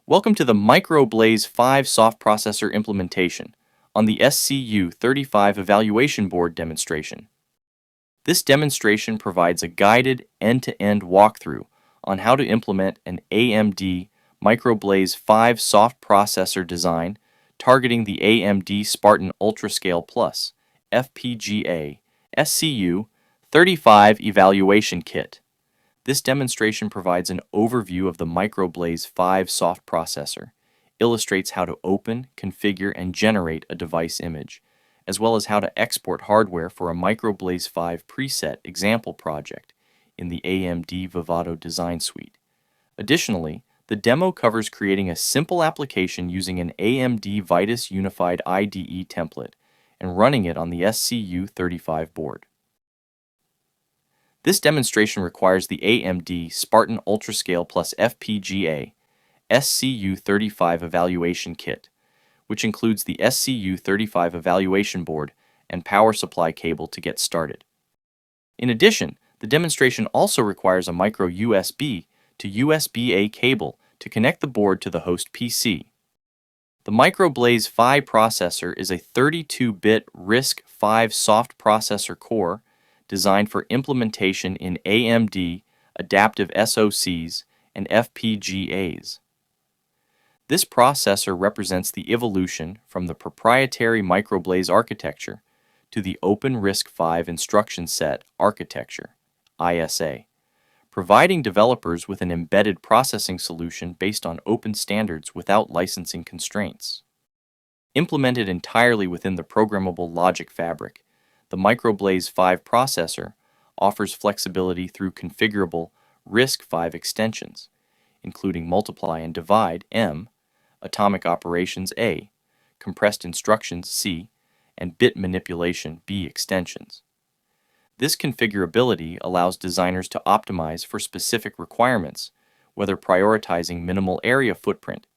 Welcome to the MicroBlaze 5 soft processor implementation on the SCU35 evaluation board demonstration. This demonstration provides a guided end-to-end walkthrough on how to implement an AMD MicroBlaze 5 soft processor design targeting the AMD Spartan UltraScale Plus FPGA SCU35 evaluation kit. This demonstration provides an overview of the MicroBlaze 5 soft processor, illustrates how to open, configure, and generate a device image, as well as how to export hardware for a MicroBlaze 5 preset example project in the AMD Vivado Design Suite. Additionally, the demo covers creating a simple application using an AMD Vitis Unified IDE template and running it on the SCU35 board. This demonstration requires the AMD Spartan UltraScale Plus FPGA SCU35 evaluation kit, which includes the SCU35 evaluation board and power supply cable to get started. In addition, the demonstration also requires a micro USB to USB-A cable to connect the board to the host PC. The MicroBlaze 5 processor is a 32-bit RISC-V soft processor core designed for implementation in AMD adaptive SoCs and FPGAs. This processor represents the evolution from the proprietary MicroBlaze architecture to the Open RISC-V Instruction Set Architecture, ISA, providing developers with an embedded processing solution based on open standards without licensing constraints. Implemented entirely within the programmable logic fabric, the MicroBlaze 5 processor offers flexibility through configurable RISC-V extensions, including multiply and divide M, atomic operations A, compressed instructions C, and bit manipulation B extensions. This configurability allows designers to optimize for specific requirements, whether prioritizing minimal area footprint,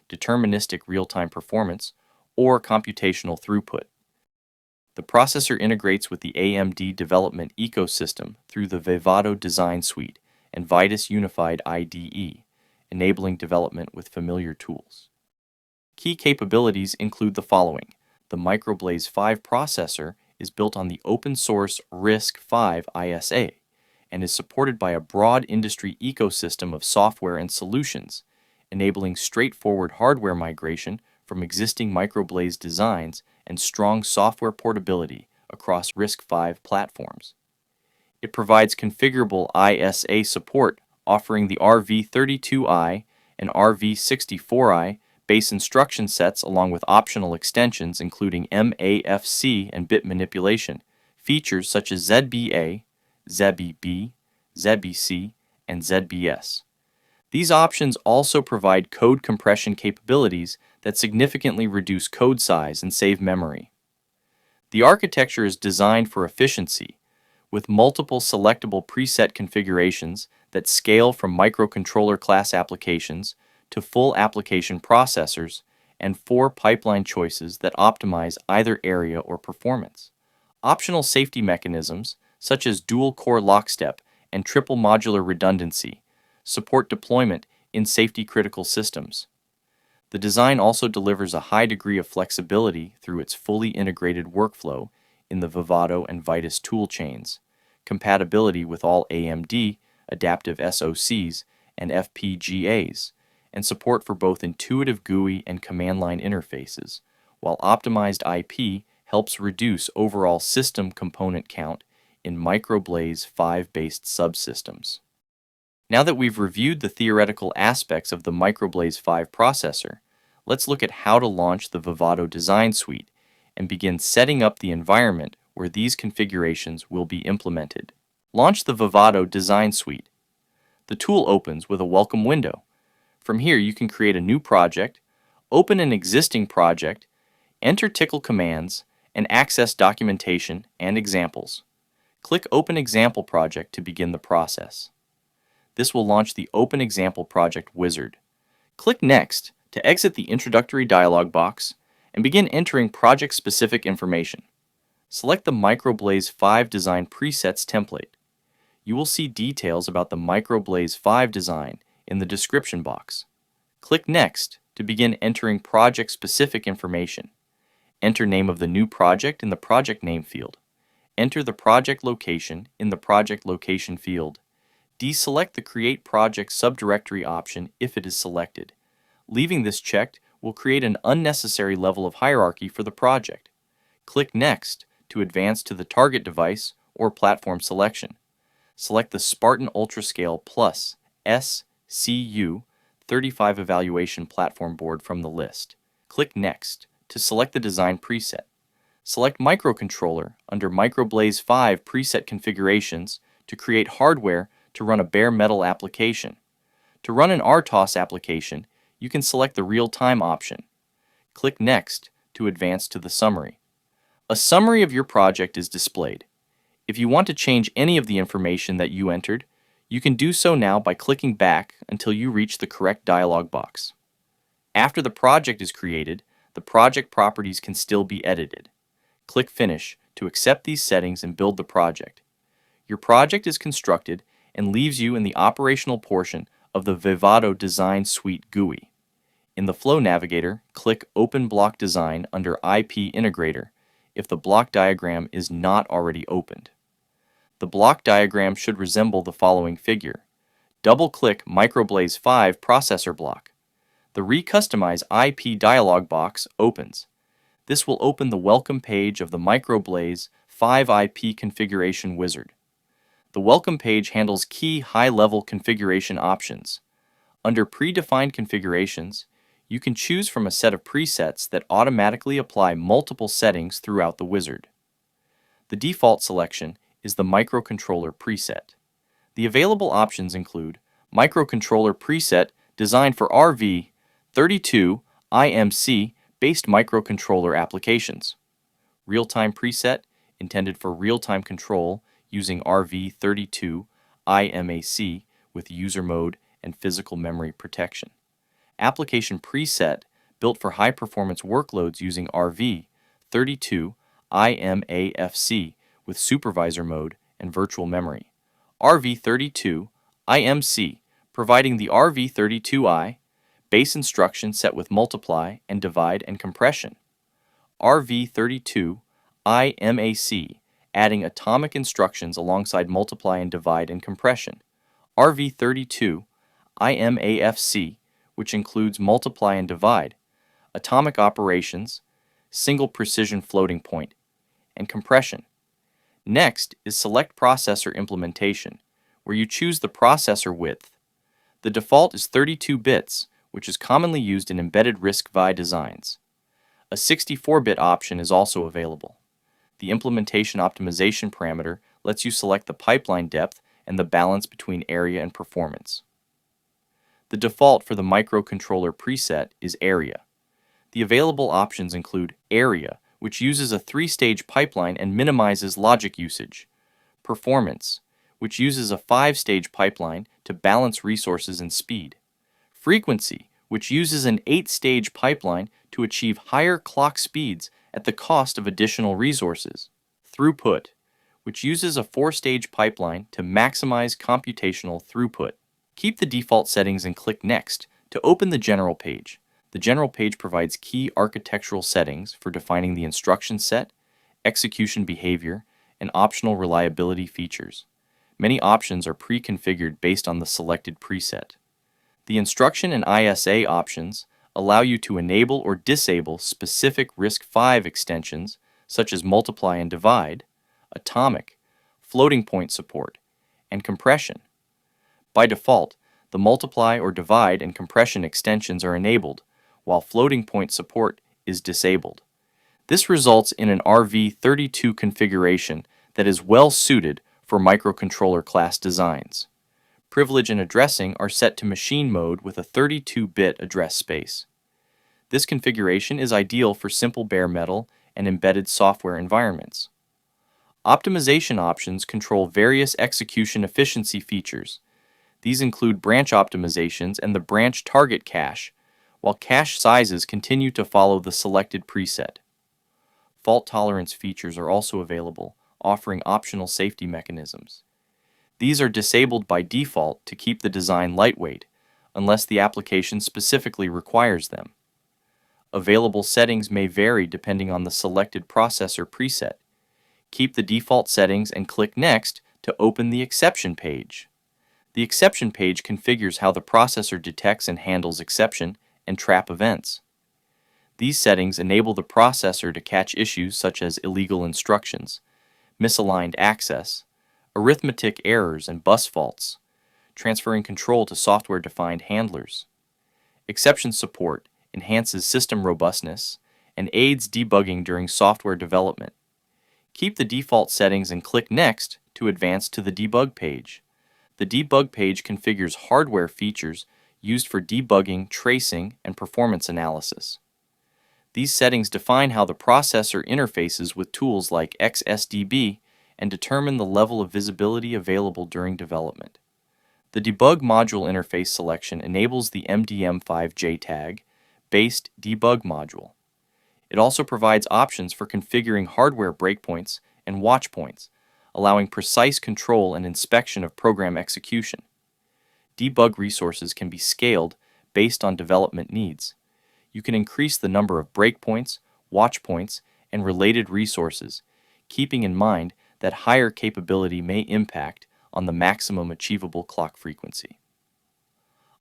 deterministic real-time performance, or computational throughput. The processor integrates with the AMD development ecosystem through the Vivado Design Suite and Vitis Unified IDE, enabling development with familiar tools. Key capabilities include the following. The MicroBlaze 5 processor is built on the open-source RISC-V ISA and is supported by a broad industry ecosystem of software and solutions, enabling straightforward hardware migration from existing MicroBlaze designs and strong software portability across RISC-V platforms. It provides configurable ISA support, offering the RV32i and RV64i base instruction sets along with optional extensions including MAFC and bit manipulation, features such as ZBA, ZBB, ZBC, and ZBS. These options also provide code compression capabilities that significantly reduce code size and save memory. The architecture is designed for efficiency, with multiple selectable preset configurations that scale from microcontroller class applications to full application processors and 4 pipeline choices that optimize either area or performance. Optional safety mechanisms, such as dual-core lockstep and triple modular redundancy, support deployment in safety-critical systems. The design also delivers a high degree of flexibility through its fully integrated workflow in the Vivado and Vitis toolchains, compatibility with all AMD adaptive SoCs and FPGAs, and support for both intuitive GUI and command line interfaces, while optimized IP helps reduce overall system component count in MicroBlaze 5-based subsystems. Now that we've reviewed the theoretical aspects of the MicroBlaze 5 processor, let's look at how to launch the Vivado Design Suite and begin setting up the environment where these configurations will be implemented. Launch the Vivado Design Suite. The tool opens with a welcome window. From here, you can create a new project, open an existing project, enter Tcl commands, and access documentation and examples. Click Open Example Project to begin the process. This will launch the Open Example Project wizard. Click Next to exit the introductory dialog box and begin entering project-specific information. Select the MicroBlaze 5 Design Presets template. You will see details about the MicroBlaze 5 design in the description box. Click Next to begin entering project-specific information. Enter name of the new project in the Project Name field. Enter the project location in the Project Location field. Deselect the Create Project subdirectory option if it is selected. Leaving this checked will create an unnecessary level of hierarchy for the project. Click Next to advance to the target device or platform selection. Select the Spartan UltraScale Plus SCU 35 evaluation platform board from the list. Click Next to select the design preset. Select Microcontroller under MicroBlaze 5 preset configurations to create hardware to run a bare metal application. To run an RTOS application, you can select the real-time option. Click Next to advance to the summary. A summary of your project is displayed. If you want to change any of the information that you entered, you can do so now by clicking back until you reach the correct dialog box. After the project is created, the project properties can still be edited. Click Finish to accept these settings and build the project. Your project is constructed and leaves you in the operational portion of the Vivado Design Suite GUI. In the Flow Navigator, click Open Block Design under IP Integrator if the block diagram is not already opened. The block diagram should resemble the following figure. Double-click MicroBlaze 5 processor block. The Recustomize IP dialog box opens. This will open the welcome page of the MicroBlaze 5 IP configuration wizard. The welcome page handles key high-level configuration options. Under predefined configurations, you can choose from a set of presets that automatically apply multiple settings throughout the wizard. The default selection is the microcontroller preset. The available options include microcontroller preset designed for RV32 IMC based microcontroller applications. Real-time preset intended for real-time control using RV32 IMAC with user mode and physical memory protection. Application preset built for high-performance workloads using RV32 IMAFC with supervisor mode and virtual memory. RV32 IMC providing the RV32I base instruction set with multiply and divide and compression. RV32 IMAC adding atomic instructions alongside multiply and divide and compression. RV32 IMAFC, which includes multiply and divide, atomic operations, single precision floating point, and compression. Next is Select Processor Implementation, where you choose the processor width. The default is 32 bits, which is commonly used in embedded RISC-V designs. A 64-bit option is also available. The implementation optimization parameter lets you select the pipeline depth and the balance between area and performance. The default for the microcontroller preset is area. The available options include area, which uses a 3-stage pipeline and minimizes logic usage. Performance, which uses a 5-stage pipeline to balance resources and speed. Frequency, which uses an 8-stage pipeline to achieve higher clock speeds at the cost of additional resources. Throughput, which uses a 4-stage pipeline to maximize computational throughput. Keep the default settings and click Next to open the General page. The General page provides key architectural settings for defining the instruction set, execution behavior, and optional reliability features. Many options are pre-configured based on the selected preset. The instruction and ISA options allow you to enable or disable specific RISC-V extensions such as multiply and divide, atomic, floating point support, and compression. By default, the multiply or divide and compression extensions are enabled, while floating point support is disabled. This results in an RV32 configuration that is well suited for microcontroller class designs. Privilege and addressing are set to machine mode with a 32-bit address space. This configuration is ideal for simple bare metal and embedded software environments. Optimization options control various execution efficiency features. These include branch optimizations and the branch target cache, while cache sizes continue to follow the selected preset. Fault tolerance features are also available, offering optional safety mechanisms. These are disabled by default to keep the design lightweight, unless the application specifically requires them. Available settings may vary depending on the selected processor preset. Keep the default settings and click Next to open the exception page. The exception page configures how the processor detects and handles exception and trap events. These settings enable the processor to catch issues such as illegal instructions, misaligned access, arithmetic errors, and bus faults, transferring control to software-defined handlers. Exception support enhances system robustness and aids debugging during software development. Keep the default settings and click Next to advance to the debug page. The debug page configures hardware features used for debugging, tracing, and performance analysis. These settings define how the processor interfaces with tools like XSDB and determine the level of visibility available during development. The debug module interface selection enables the MDM5 JTAG-based debug module. It also provides options for configuring hardware breakpoints and watch points, allowing precise control and inspection of program execution. Debug resources can be scaled based on development needs. You can increase the number of breakpoints, watch points, and related resources, keeping in mind that higher capability may impact on the maximum achievable clock frequency.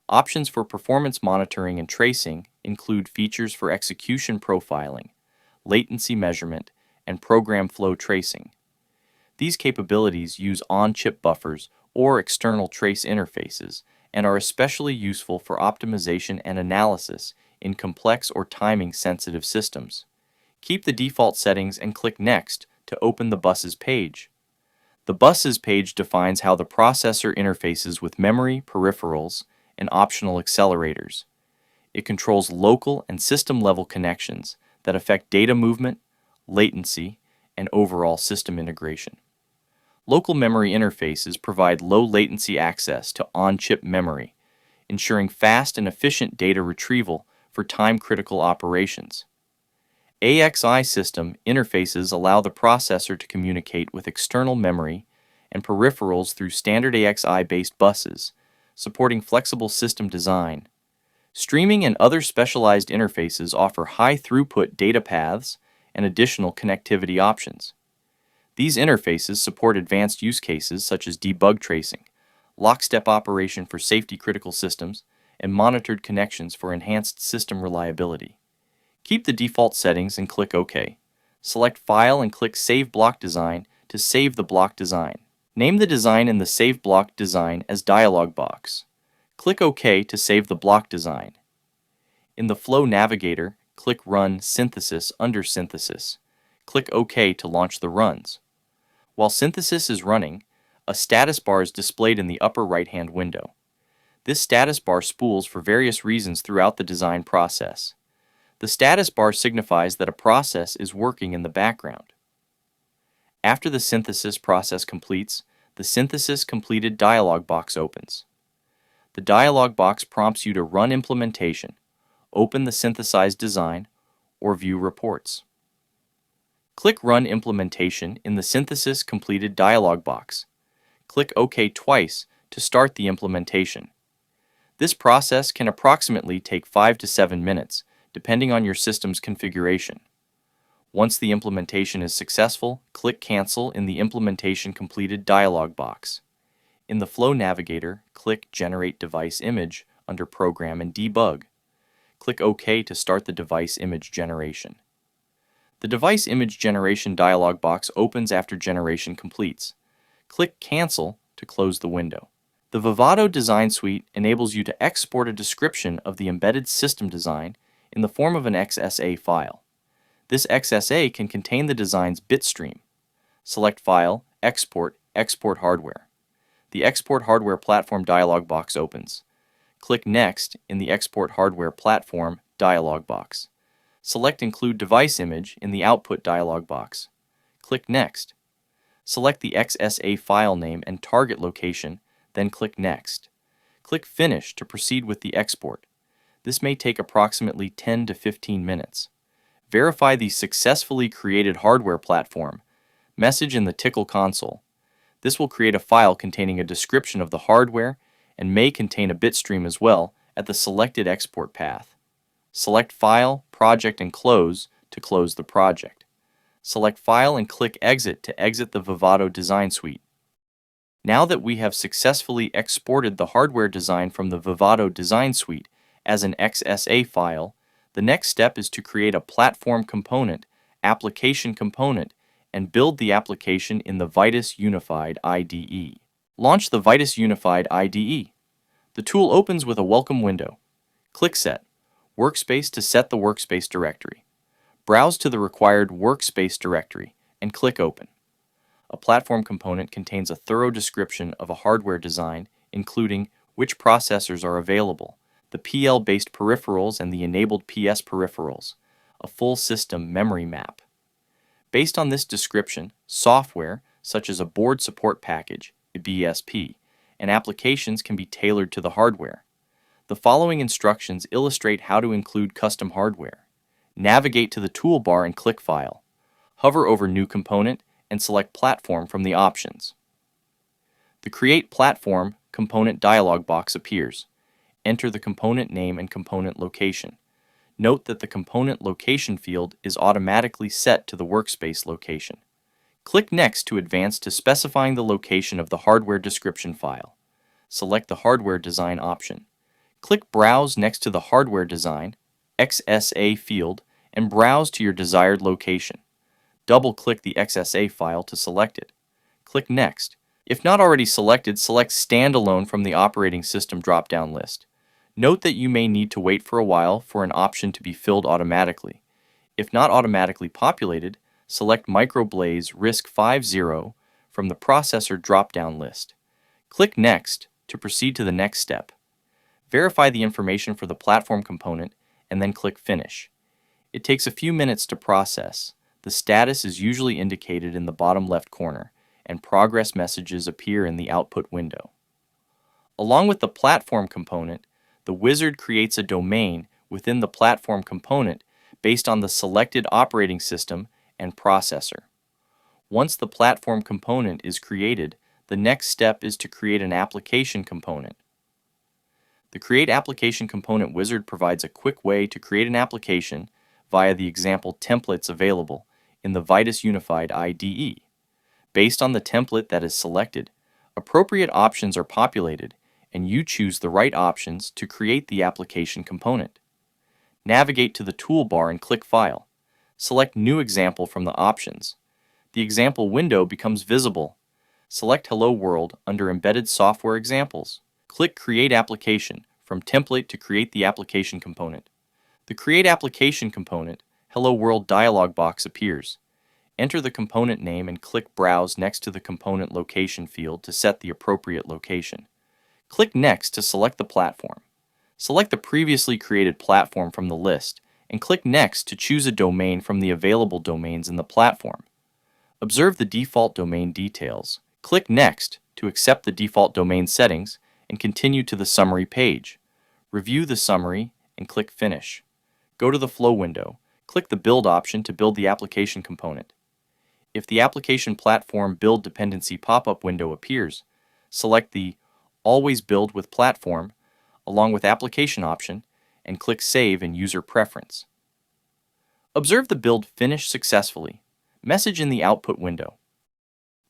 Options for performance monitoring and tracing include features for execution profiling, latency measurement, and program flow tracing. These capabilities use on-chip buffers or external trace interfaces and are especially useful for optimization and analysis in complex or timing-sensitive systems. Keep the default settings and click Next to open the Buses page. The Buses page defines how the processor interfaces with memory, peripherals, and optional accelerators. It controls local and system-level connections that affect data movement, latency, and overall system integration. Local memory interfaces provide low-latency access to on-chip memory, ensuring fast and efficient data retrieval for time-critical operations. AXI system interfaces allow the processor to communicate with external memory and peripherals through standard AXI-based buses, supporting flexible system design. Streaming and other specialized interfaces offer high-throughput data paths and additional connectivity options. These interfaces support advanced use cases such as debug tracing, lockstep operation for safety-critical systems, and monitored connections for enhanced system reliability. Keep the default settings and click OK. Select File and click Save Block Design to save the block design. Name the design in the Save Block Design as dialog box. Click OK to save the block design. In the Flow Navigator, click Run Synthesis under Synthesis. Click OK to launch the runs. While synthesis is running, a status bar is displayed in the upper right-hand window. This status bar spools for various reasons throughout the design process. The status bar signifies that a process is working in the background. After the synthesis process completes, the Synthesis Completed dialog box opens. The dialog box prompts you to run implementation, open the synthesized design, or view reports. Click Run Implementation in the Synthesis Completed dialog box. Click OK twice to start the implementation. This process can approximately take 5 to 7 minutes, depending on your system's configuration. Once the implementation is successful, click Cancel in the Implementation Completed dialog box. In the Flow Navigator, click Generate Device Image under Program and Debug. Click OK to start the device image generation. The Device Image Generation dialog box opens after generation completes. Click Cancel to close the window. The Vivado Design Suite enables you to export a description of the embedded system design in the form of an XSA file. This XSA can contain the design's bitstream. Select File, Export, Export Hardware. The Export Hardware Platform dialog box opens. Click Next in the Export Hardware Platform dialog box. Select Include Device Image in the Output dialog box. Click Next. Select the XSA file name and target location, then click Next. Click Finish to proceed with the export. This may take approximately 10 to 15 minutes. Verify the successfully created hardware platform. Message in the Tickle console. This will create a file containing a description of the hardware and may contain a bitstream as well, at the selected export path. Select File, Project, and Close to close the project. Select File and click Exit to exit the Vivado Design Suite. Now that we have successfully exported the hardware design from the Vivado Design Suite as an XSA file, the next step is to create a platform component, application component, and build the application in the Vitis Unified IDE. Launch the Vitis Unified IDE. The tool opens with a welcome window. Click Set Workspace to set the workspace directory. Browse to the required workspace directory and click Open. A platform component contains a thorough description of a hardware design, including which processors are available, the PL-based peripherals and the enabled PS peripherals, a full system memory map. Based on this description, software, such as a board support package, a BSP, and applications can be tailored to the hardware. The following instructions illustrate how to include custom hardware. Navigate to the toolbar and click File. Hover over New Component and select Platform from the options. The Create Platform component dialog box appears. Enter the component name and component location. Note that the component location field is automatically set to the workspace location. Click Next to advance to specifying the location of the hardware description file. Select the Hardware Design option. Click Browse next to the Hardware Design, XSA field, and browse to your desired location. Double-click the XSA file to select it. Click Next. If not already selected, select Standalone from the Operating System drop-down list. Note that you may need to wait for a while for an option to be filled automatically. If not automatically populated, select Microblaze RISC-V from the Processor drop-down list. Click Next to proceed to the next step. Verify the information for the platform component and then click Finish. It takes a few minutes to process. The status is usually indicated in the bottom left corner, and progress messages appear in the output window. Along with the platform component, the wizard creates a domain within the platform component based on the selected operating system and processor. Once the platform component is created, the next step is to create an application component. The Create Application Component wizard provides a quick way to create an application via the example templates available in the Vitis Unified IDE. Based on the template that is selected, appropriate options are populated, and you choose the right options to create the application component. Navigate to the toolbar and click File. Select New Example from the options. The example window becomes visible. Select Hello World under Embedded Software Examples. Click Create Application from Template to create the application component. The Create Application component Hello World dialog box appears. Enter the component name and click Browse next to the component location field to set the appropriate location. Click Next to select the platform. Select the previously created platform from the list and click Next to choose a domain from the available domains in the platform. Observe the default domain details. Click Next to accept the default domain settings and continue to the summary page. Review the summary and click Finish. Go to the Flow window. Click the Build option to build the application component. If the Application Platform Build Dependency pop-up window appears, select the Always Build with Platform along with Application option and click Save in User Preference. Observe the build finish successfully. Message in the output window.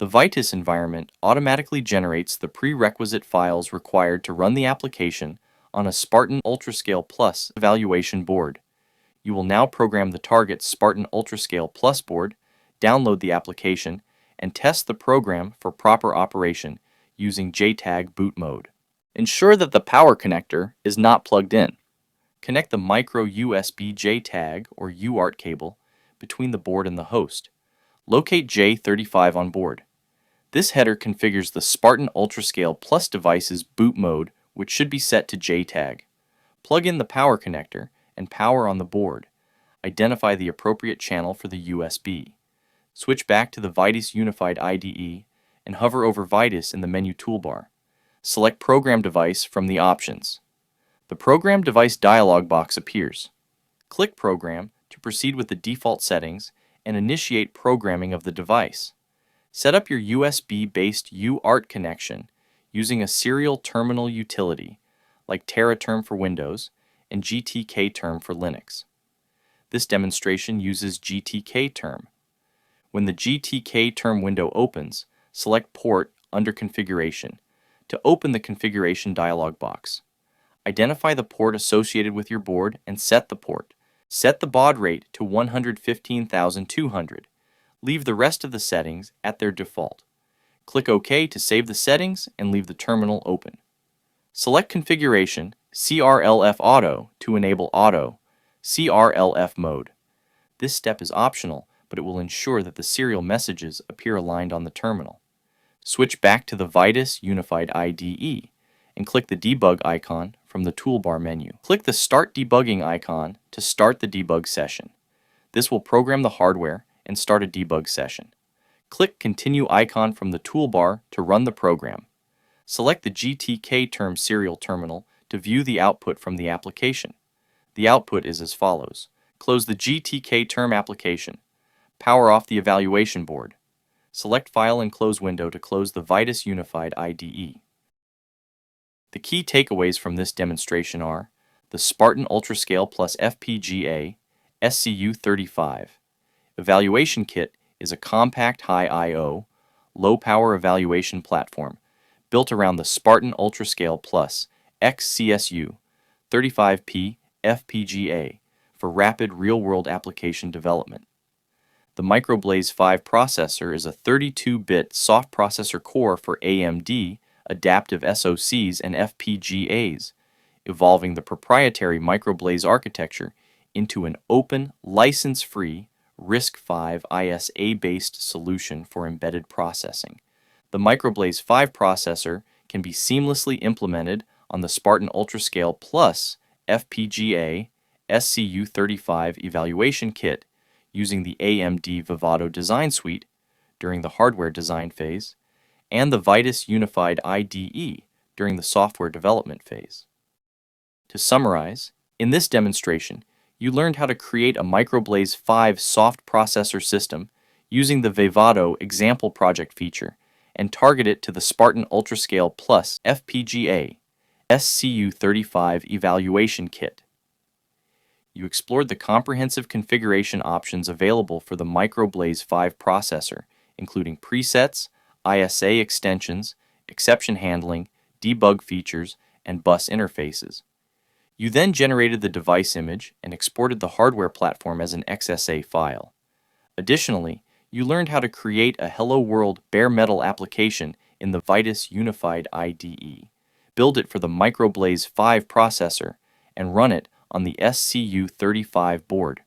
The Vitis environment automatically generates the prerequisite files required to run the application on a Spartan UltraScale Plus evaluation board. You will now program the target Spartan UltraScale Plus board, download the application, and test the program for proper operation using JTAG boot mode. Ensure that the power connector is not plugged in. Connect the micro USB JTAG or UART cable between the board and the host. Locate J35 on board. This header configures the Spartan UltraScale Plus device's boot mode, which should be set to JTAG. Plug in the power connector and power on the board. Identify the appropriate channel for the USB. Switch back to the Vitis Unified IDE and hover over Vitis in the menu toolbar. Select Program Device from the options. The Program Device dialog box appears. Click Program to proceed with the default settings and initiate programming of the device. Set up your USB-based UART connection using a serial terminal utility like Teraterm for Windows and GTK-Term for Linux. This demonstration uses GTK-Term. When the GTK-Term window opens, select Port under Configuration to open the configuration dialog box. Identify the port associated with your board and set the port. Set the baud rate to 115,200. Leave the rest of the settings at their default. Click OK to save the settings and leave the terminal open. Select Configuration CRLF Auto to enable Auto CRLF mode. This step is optional, but it will ensure that the serial messages appear aligned on the terminal. Switch back to the Vitis Unified IDE and click the debug icon from the toolbar menu. Click the Start Debugging icon to start the debug session. This will program the hardware and start a debug session. Click Continue icon from the toolbar to run the program. Select the GTK-Term serial terminal to view the output from the application. The output is as follows. Close the GTK-Term application. Power off the evaluation board. Select File and Close window to close the Vitis Unified IDE. The key takeaways from this demonstration are the Spartan UltraScale plus FPGA SCU35. Evaluation Kit is a compact high I/O, low-power evaluation platform built around the Spartan UltraScale plus XCSU 35P FPGA for rapid real-world application development. The Microblaze 5 processor is a 32-bit soft processor core for AMD adaptive SoCs and FPGAs, evolving the proprietary Microblaze architecture into an open, license-free, RISC-V ISA-based solution for embedded processing. The Microblaze 5 processor can be seamlessly implemented on the Spartan UltraScale plus FPGA SCU35 evaluation kit using the AMD Vivado design suite during the hardware design phase and the Vitis Unified IDE during the software development phase. To summarize, in this demonstration, you learned how to create a Microblaze 5 soft processor system using the Vivado example project feature and target it to the Spartan UltraScale plus FPGA SCU35 evaluation kit. You explored the comprehensive configuration options available for the Microblaze 5 processor, including presets, ISA extensions, exception handling, debug features, and bus interfaces. You then generated the device image and exported the hardware platform as an XSA file. Additionally, you learned how to create a Hello World bare metal application in the Vitis Unified IDE, build it for the Microblaze 5 processor, and run it on the SCU35 board.